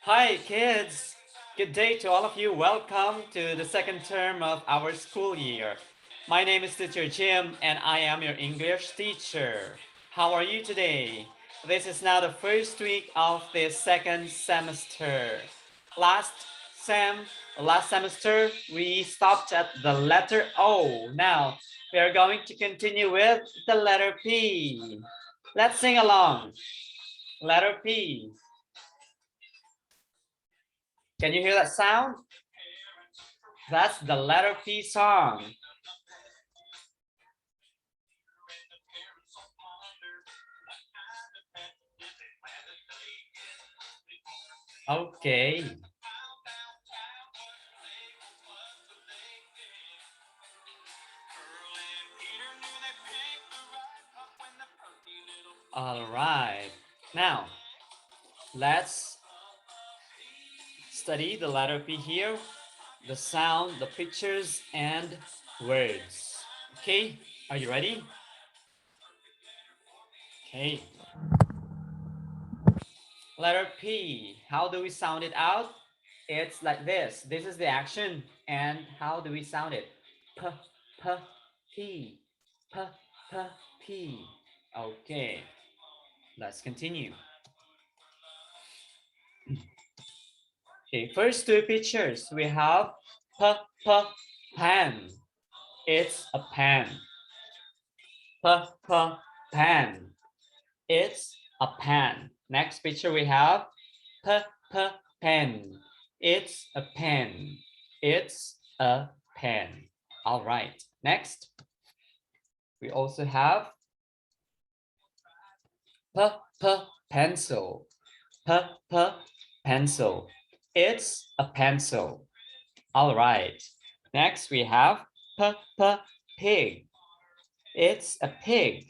Hi, kids. Good day to all of you. Welcome to the second term of our school year. My name is Teacher Jim, and I am your English teacher. How are you today? This is now the first week of the second semester. Last sem, last semester, we stopped at the letter O. Now, we are going to continue with the letter P. Let's sing along. Letter P. Can you hear that sound? That's the letter P song. Okay. All right. Now, let's study the letter P here, the sound, the pictures, and words. Okay, are you ready? Okay. Letter P. How do we sound it out? It's like this. This is the action. And how do we sound it? P, P, P, P, P, P. Okay. Let's continue. Okay, first two pictures. We have P, P, pen. It's a pen. P, P, pen. It's a pen. Next picture we have P, P, pen. It's a pen. It's a pen. All right. Next, we also have P, P, pencil. P, P, pencil. It's a pencil. All right. Next, we have P, P, pig. It's a pig.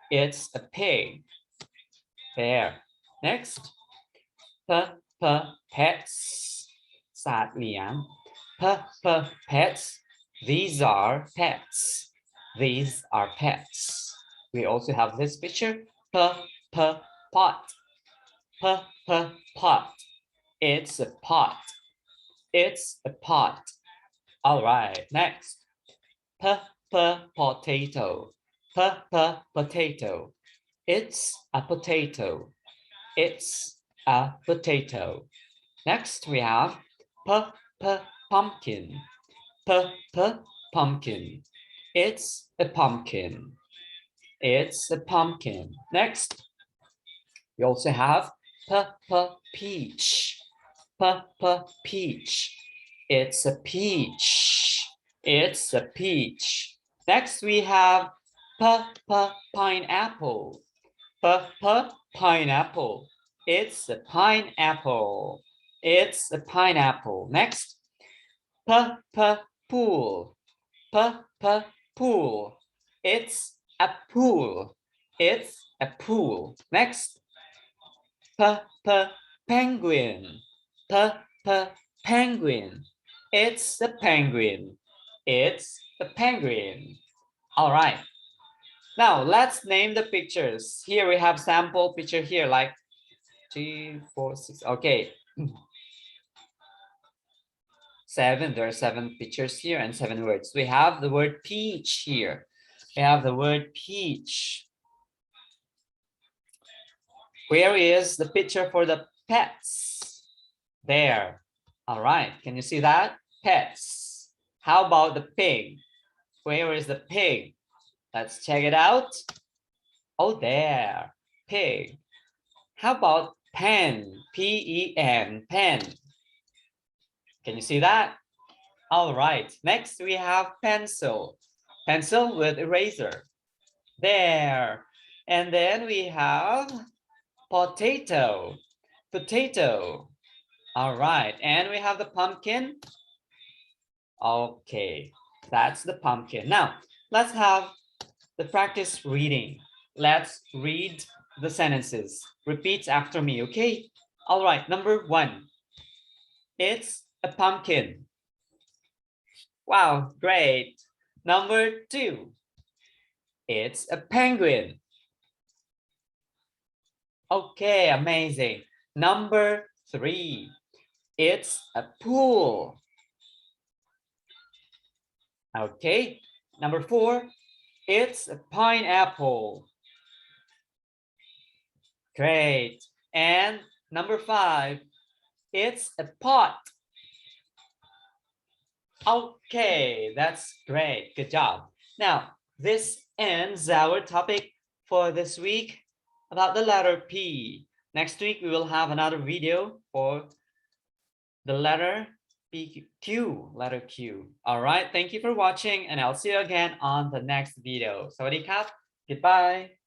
It's a pig. There. Next, P, P, pets. สัตว์เลี้ยง P, P, pets. These are pets. These are pets. We also have this picture. P, P, pot. P, P, pot. It's a pot. It's a pot. All right. Next. P, P, potato. P, P, potato. It's a potato. It's a potato. Next, we have P, P, pumpkin. P, P, pumpkin. It's a pumpkin. It's a pumpkin. Next, we also have P, P, peach. P, P, peach. It's a peach. It's a peach. Next, we have P, P, pineapple. P, P, pineapple. It's a pineapple. It's a pineapple. Next, P, P, pool. P, P, pool. It's a pool. It's a pool. Next, P, P, penguin. P, P, penguin. It's a penguin. It's a penguin. All right. Now let's name the pictures. Here we have sample picture here like 2, 4, 6. Okay. 7. There are 7 pictures here and 7 words. We have the word peach here. We have the word peach. Where is the picture for the pets? There. All right. Can you see that? Pets. How about the pig? Where is the pig? Let's check it out. Oh, there. Pig. How about pen? P-E-N. Pen. Can you see that? All right. Next, we have pencil. Pencil with eraser. There. And then we have potato. Potato. All right. And we have the pumpkin. Okay. That's the pumpkin. Now, let's have the practice reading. Let's read the sentences. Repeat after me, okay? All right. Number 1. It's a pumpkin. Wow, great. Number 2. It's a penguin. Okay, amazing. Number 3. It's a pool. Okay. Number 4. It's a pineapple. Great. And number 5. It's a pot. Okay, that's great. Good job. Now, this ends our topic for this week about the letter P. Next week, we will have another video for the letter Q, letter Q. All right, thank you for watching, and I'll see you again on the next video. สวัสดีครับ Goodbye.